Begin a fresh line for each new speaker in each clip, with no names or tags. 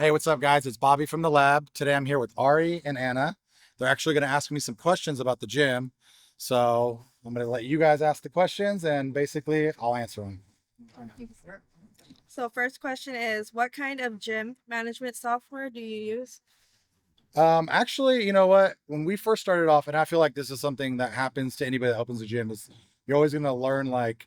Hey, what's up, guys? It's Bobby from the lab. Today I'm here with Ari and Anna. They're actually going to ask me some questions about the gym. So I'm going to let you guys ask the questions and basically I'll answer them.
So first question is, what kind of gym management software do you use?
Actually, you know what? When we first started off, and I feel like this is something that happens to anybody that opens a gym, is you're always going to learn like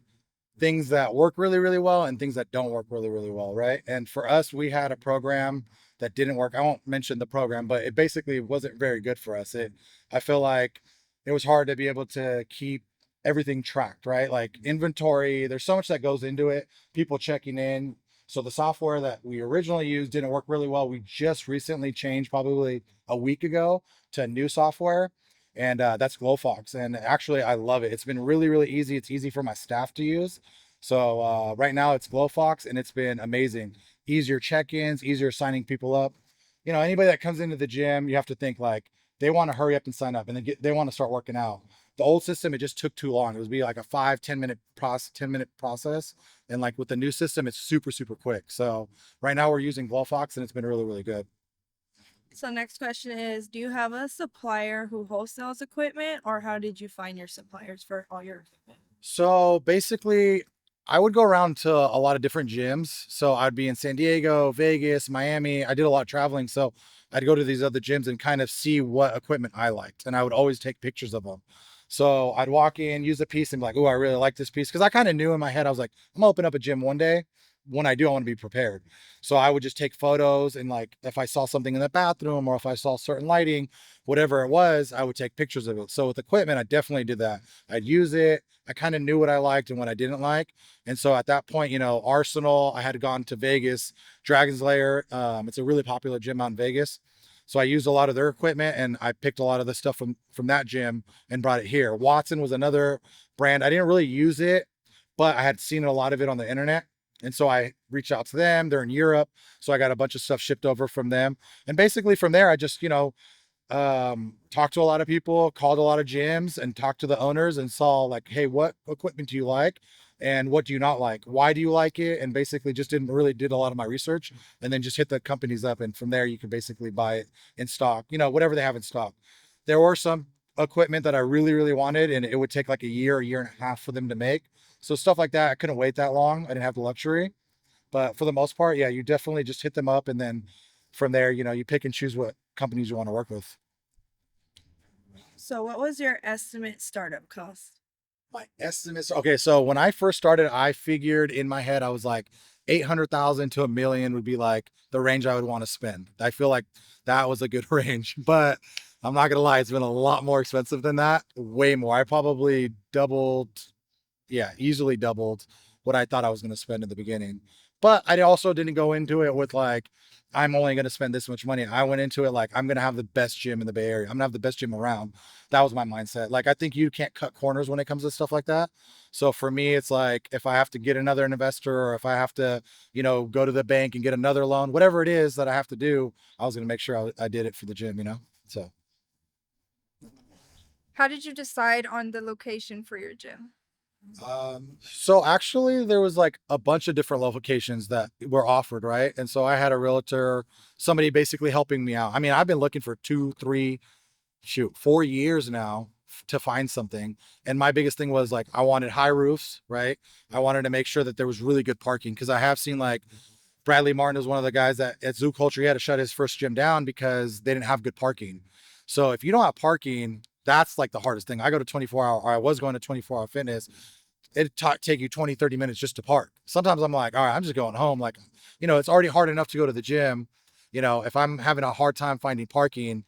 things that work really, really well and things that don't work really, really well, right? And for us, we had a program that didn't work. I won't mention the program, but it basically wasn't very good for us. I feel like it was hard to be able to keep everything tracked, right? Like inventory, there's so much that goes into it, people checking in. So the software that we originally used didn't work really well. We just recently changed probably a week ago to new software, and that's Glowfox. And actually, I love it. It's been really, really easy. It's easy for my staff to use. So right now it's Glowfox, and it's been amazing. Easier check-ins, easier signing people up. You know, anybody that comes into the gym, you have to think like they want to hurry up and sign up, and they want to start working out. The old system, it just took too long. It would be like a 5, 10 minute process, 10-minute process, and like with the new system, it's super, super quick. So right now we're using Glowfox, and it's been really, really good.
So next question is, do you have a supplier who wholesales equipment, or how did you find your suppliers for all your equipment?
So basically, I would go around to a lot of different gyms. So I'd be in San Diego, Vegas, Miami. I did a lot of traveling. So I'd go to these other gyms and kind of see what equipment I liked. And I would always take pictures of them. So I'd walk in, use a piece, and be like, oh, I really like this piece. Cause I kind of knew in my head, I was like, I'm gonna open up a gym one day. When I do, I want to be prepared. So I would just take photos and like if I saw something in the bathroom or if I saw certain lighting, whatever it was, I would take pictures of it. So with equipment, I definitely did that. I'd use it. I kind of knew what I liked and what I didn't like. And so at that point, you know, Arsenal, I had gone to Vegas, Dragon's Lair. It's a really popular gym out in Vegas. So I used a lot of their equipment and I picked a lot of the stuff from that gym and brought it here. Watson was another brand. I didn't really use it, but I had seen a lot of it on the internet. And so I reached out to them. They're in Europe. So I got a bunch of stuff shipped over from them. And basically from there, I just, talked to a lot of people, called a lot of gyms and talked to the owners and saw like, hey, what equipment do you like and what do you not like? Why do you like it? And basically just didn't really did a lot of my research and then just hit the companies up, and from there you can basically buy it in stock, you know, whatever they have in stock. There were some equipment that I really, really wanted, and it would take like a year and a half for them to make. So stuff like that, I couldn't wait that long. I didn't have the luxury. But for the most part, yeah, you definitely just hit them up, and then from there, you know, you pick and choose what companies you want to work with.
So what was your estimate startup cost?
My estimates. Okay, so when I first started, I figured in my head I was like 800,000 to a million would be like the range I would want to spend. I feel like that was a good range, but I'm not gonna lie, it's been a lot more expensive than that. Way more. I probably doubled, yeah, easily doubled what I thought I was going to spend in the beginning. But I also didn't go into it with like, I'm only going to spend this much money. I went into it like, I'm going to have the best gym in the Bay Area. I'm going to have the best gym around. That was my mindset. Like, I think you can't cut corners when it comes to stuff like that. So for me, it's like, if I have to get another investor or if I have to, you know, go to the bank and get another loan, whatever it is that I have to do, I was going to make sure I did it for the gym, you know? So.
How did you decide on the location for your gym?
So actually there was like a bunch of different locations that were offered, right? And so I had a realtor, somebody basically helping me out. I mean, I've been looking for 4 years now to find something. And my biggest thing was like, I wanted high roofs, right? I wanted to make sure that there was really good parking because I have seen like Bradley Martin is one of the guys that at Zoo Culture, he had to shut his first gym down because they didn't have good parking. So if you don't have parking, that's like the hardest thing. I go to 24 hour, or I was going to 24-hour fitness. Take you 20, 30 minutes just to park. Sometimes I'm like, all right, I'm just going home. Like, you know, it's already hard enough to go to the gym. You know, if I'm having a hard time finding parking,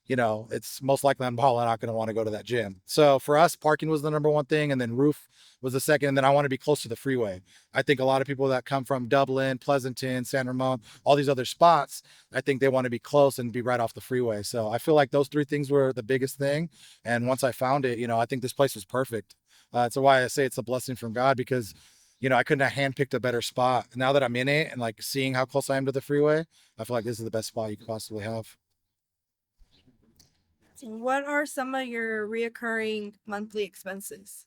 you know, it's most likely I'm probably not going to want to go to that gym. So for us, parking was the number one thing. And then roof was the second. And then I want to be close to the freeway. I think a lot of people that come from Dublin, Pleasanton, San Ramon, all these other spots, I think they want to be close and be right off the freeway. So I feel like those three things were the biggest thing. And once I found it, you know, I think this place was perfect. That's why I say it's a blessing from God because, you know, I couldn't have handpicked a better spot. Now that I'm in it and like seeing how close I am to the freeway, I feel like this is the best spot you could possibly have.
What are some of your reoccurring monthly expenses?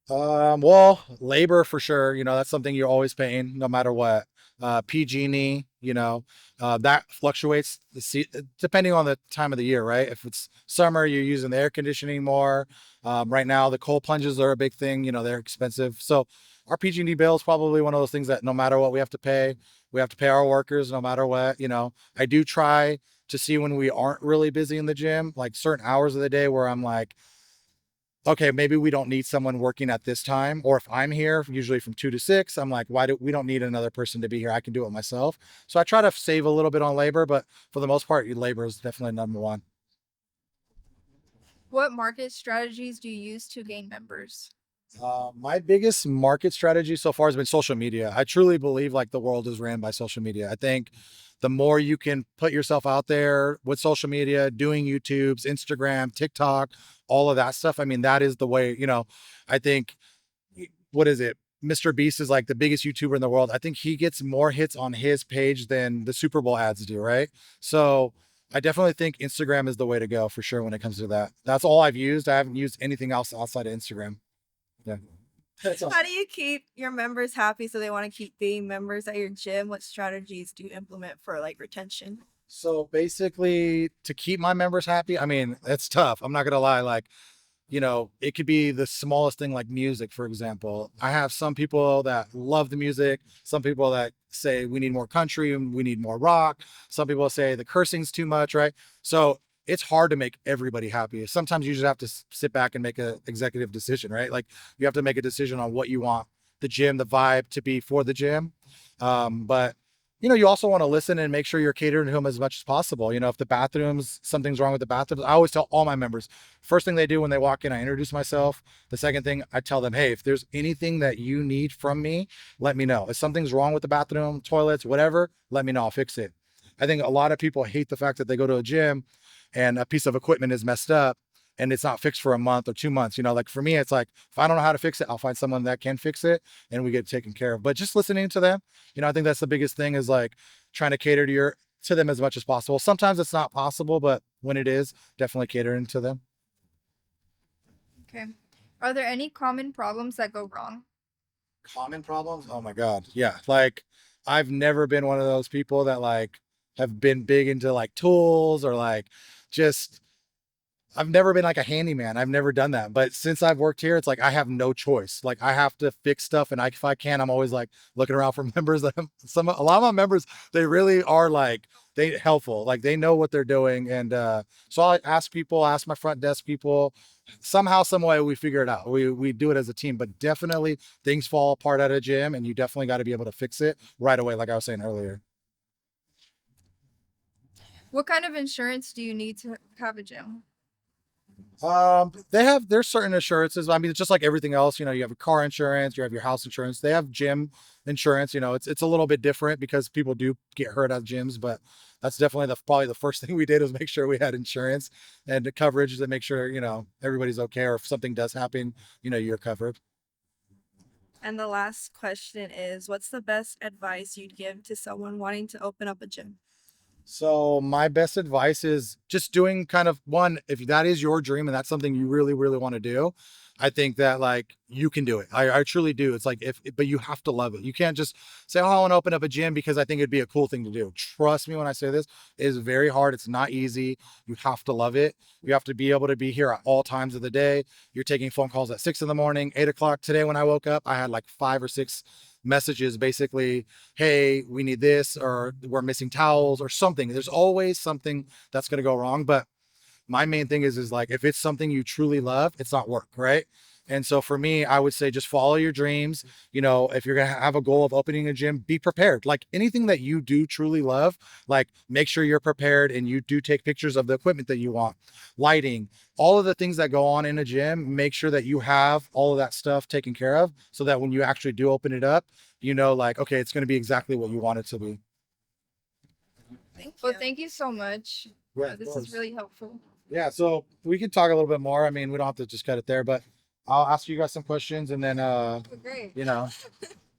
Well, labor for sure. That's something you're always paying no matter what. PG&E, that fluctuates depending on the time of the year, right? If it's summer, you're using the air conditioning more. Right now, the cold plunges are a big thing. They're expensive. So our PG&E bill is probably one of those things that no matter what we have to pay, we have to pay our workers no matter what. I do try to see when we aren't really busy in the gym, like certain hours of the day where I'm like, okay, maybe we don't need someone working at this time. Or if I'm here, usually from 2 to 6, I'm like, why do we don't need another person to be here? I can do it myself. So I try to save a little bit on labor, but for the most part, labor is definitely number one.
What market strategies do you use to gain members?
My biggest market strategy so far has been social media. I truly believe like the world is ran by social media. I think the more you can put yourself out there with social media, doing YouTube's, Instagram, TikTok, all of that stuff. I mean, that is the way, I think, what is it? Mr. Beast is like the biggest YouTuber in the world. I think he gets more hits on his page than the Super Bowl ads do, right? So I definitely think Instagram is the way to go for sure when it comes to that. That's all I've used. I haven't used anything else outside of Instagram. Yeah. That's all.
How do you keep your members happy so they want to keep being members at your gym? What strategies do you implement for like retention?
So basically, to keep my members happy, I mean, it's tough. I'm not gonna lie. Like, it could be the smallest thing like music, for example. I have some people that love the music, some people that say we need more country and we need more rock. Some people say the cursing's too much, right? So it's hard to make everybody happy. Sometimes you just have to sit back and make an executive decision, right? Like you have to make a decision on what you want the gym, the vibe to be for the gym. But you also want to listen and make sure you're catering to them as much as possible. If the bathrooms, something's wrong with the bathrooms, I always tell all my members, first thing they do when they walk in, I introduce myself. The second thing I tell them, hey, if there's anything that you need from me, let me know. If something's wrong with the bathroom, toilets, whatever, let me know. I'll fix it. I think a lot of people hate the fact that they go to a gym and a piece of equipment is messed up and it's not fixed for a month or 2 months. Like for me, it's like, if I don't know how to fix it, I'll find someone that can fix it and we get it taken care of. But just listening to them, I think that's the biggest thing is like trying to cater to them as much as possible. Sometimes it's not possible, but when it is, definitely catering to them.
Okay. Are there any common problems that go wrong?
Common problems? Oh my God. Yeah. Like I've never been one of those people that like have been big into like tools or like just I've never been like a handyman. I've never done that. But since I've worked here, it's like I have no choice. Like I have to fix stuff, and if I can, I'm always like looking around for members. A lot of my members, they really are like they helpful. Like they know what they're doing, and so I ask people, ask my front desk people. Somehow, some way, we figure it out. We do it as a team. But definitely, things fall apart at a gym, and you definitely got to be able to fix it right away, like I was saying earlier.
What kind of insurance do you need to have a gym?
There's certain assurances. I mean, it's just like everything else. You have your car insurance, you have your house insurance. They have gym insurance. It's a little bit different because people do get hurt at gyms, but that's definitely probably the first thing we did was make sure we had insurance and the coverage to make sure everybody's okay, or if something does happen, you're covered.
And the last question is, what's the best advice you'd give to someone wanting to open up a gym?
So my best advice is just doing kind of one, if that is your dream and that's something you really, really want to do, I think that like you can do it. I truly do. It's like but you have to love it. You can't just say, oh, I want to open up a gym because I think it'd be a cool thing to do. Trust me when I say this, it is very hard. It's not easy. You have to love it. You have to be able to be here at all times of the day. You're taking phone calls at 6 in the morning, 8 o'clock. Today, when I woke up, I had like 5 or 6 messages basically, hey, we need this, or we're missing towels or something. There's always something that's going to go wrong. But my main thing is like, if it's something you truly love, it's not work, right? And so for me, I would say just follow your dreams. If you're going to have a goal of opening a gym, be prepared. Like anything that you do truly love, like make sure you're prepared and you do take pictures of the equipment that you want, lighting, all of the things that go on in a gym. Make sure that you have all of that stuff taken care of so that when you actually do open it up, like, okay, it's going to be exactly what you want it to be.
Well, thank you so much.
Yeah, of
This
course.
is really helpful.
Yeah, so we can talk a little bit more. I mean, we don't have to just cut it there, but I'll ask you guys some questions and then
Great.
you know.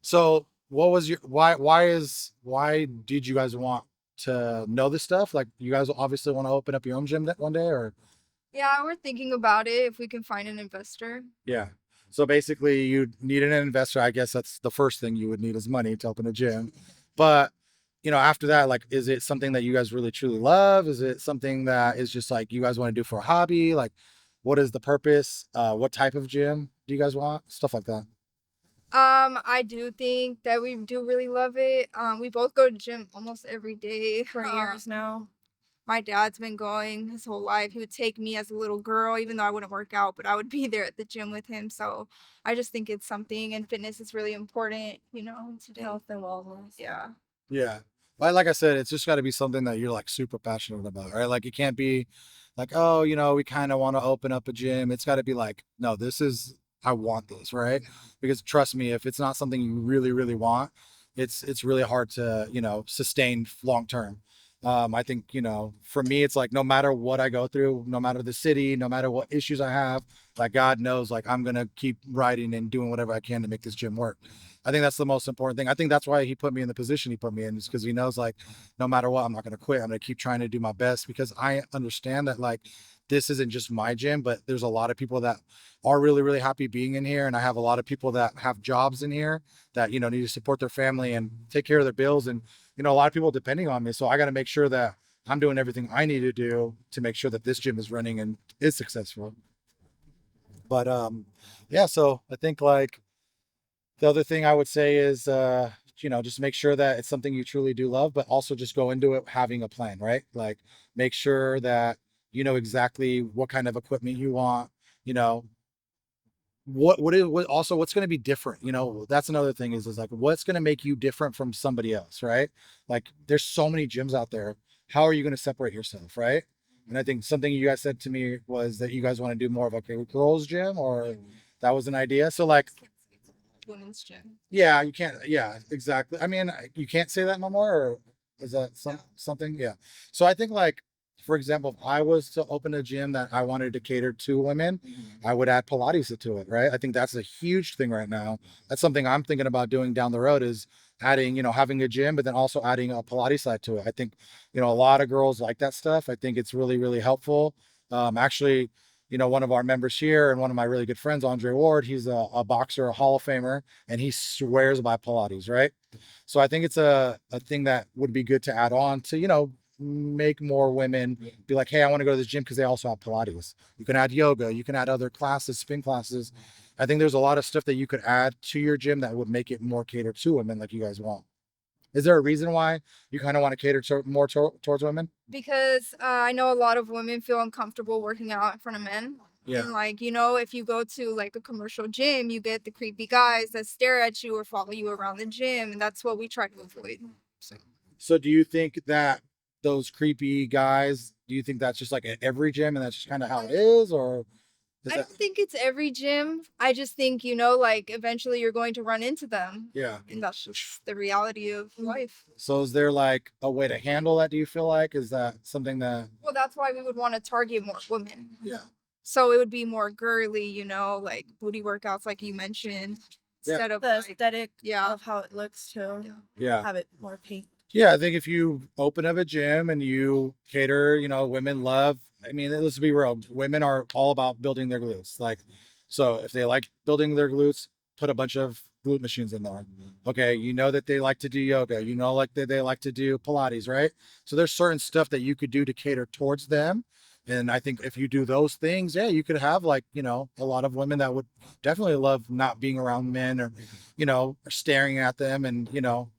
So what was your why did you guys want to know this stuff? Like you guys obviously want to open up your own gym one day, or
Yeah, we're thinking about it if we can find an investor.
yeah. So basically, you need an investor. I guess that's the first thing you would need is money to open a gym. But after that, like, is it something that you guys really truly love? Is it something that is just like you guys want to do for a hobby? Like, what is the purpose? What type of gym do you guys want? Stuff like that.
I do think that we do really love it. We both go to gym almost every day
For years now.
My dad's been going his whole life. He would take me as a little girl, even though I wouldn't work out, but I would be there at the gym with him. So I just think it's something, and fitness is really important, today.
Health and wellness.
Yeah.
Yeah. But like I said, it's just got to be something that you're like super passionate about, right? Like it can't be like, oh, we kind of want to open up a gym. It's got to be like, no, I want this, right? Because trust me, if it's not something you really, really want, it's really hard to, sustain long term. I think, for me, it's like no matter what I go through, no matter the city, no matter what issues I have, like God knows, like I'm gonna keep writing and doing whatever I can to make this gym work. I think that's the most important thing. I think that's why he put me in the position he put me in, is because he knows like no matter what, I'm not gonna quit. I'm gonna keep trying to do my best because I understand that like this isn't just my gym, but there's a lot of people that are really, really happy being in here. And I have a lot of people that have jobs in here that, need to support their family and take care of their bills. And, a lot of people depending on me. So I got to make sure that I'm doing everything I need to do to make sure that this gym is running and is successful. But yeah, so I think like the other thing I would say is just make sure that it's something you truly do love, but also just go into it having a plan, right? Like make sure that you know exactly what kind of equipment you want, you know, what's going to be different, that's another thing is like what's going to make you different from somebody else, right? Like there's so many gyms out there. How are you going to separate yourself, right? And I think something you guys said to me was that you guys want to do more of like a girls gym, or that was an idea. So like,
Women's gym.
yeah, you can't. Yeah, exactly. I mean, you can't say that no more, or is that something? Yeah. So I think like, for example, if I was to open a gym that I wanted to cater to women, I would add Pilates to it, right? I think that's a huge thing right now. That's something I'm thinking about doing down the road is adding, having a gym, but then also adding a Pilates side to it. I think, a lot of girls like that stuff. I think it's really, really helpful. Actually, one of our members here and one of my really good friends, Andre Ward, he's a boxer, a Hall of Famer, and he swears by Pilates, right? So I think it's a thing that would be good to add on to, make more women be like, hey, I want to go to this gym because they also have Pilates. You can add yoga, you can add other classes, spin classes. I think there's a lot of stuff that you could add to your gym that would make it more catered to women like you guys want. Is there a reason why you kind of want to cater towards women?
Because I know a lot of women feel uncomfortable working out in front of men.
Yeah.
And like, if you go to like a commercial gym, you get the creepy guys that stare at you or follow you around the gym. And that's what we try to avoid.
So do you think that those creepy guys, do you think that's just like at every gym and that's just kind of how it is? Or is
I
that,
don't think it's every gym. I just think, like eventually you're going to run into them.
yeah.
And that's just the reality of life.
So is there like a way to handle that? Do you feel like, is that something that,
Well, that's why we would want to target more women.
yeah.
So it would be more girly, like booty workouts, like you mentioned,
Yeah.
instead of
The
like,
aesthetic
yeah.
of how it looks too.
Yeah.
Have it more pink.
Yeah, I think if you open up a gym and you cater, women love, I mean, let's be real, women are all about building their glutes. Like, so if they like building their glutes, put a bunch of glute machines in there. Okay, you know that they like to do yoga, like that they like to do Pilates, right? So there's certain stuff that you could do to cater towards them. And I think if you do those things, yeah, you could have like, a lot of women that would definitely love not being around men or, staring at them. And,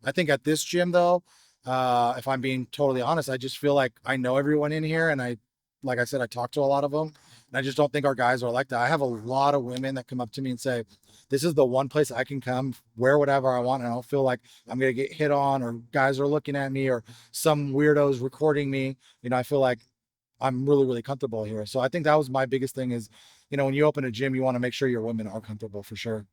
I think at this gym though, if I'm being totally honest, I just feel like I know everyone in here. And like I said, I talk to a lot of them and I just don't think our guys are like that. I have a lot of women that come up to me and say, this is the one place I can come, wear whatever I want. And I don't feel like I'm going to get hit on or guys are looking at me or some weirdos recording me. I feel like I'm really, really comfortable here. So I think that was my biggest thing is, when you open a gym, you want to make sure your women are comfortable for sure.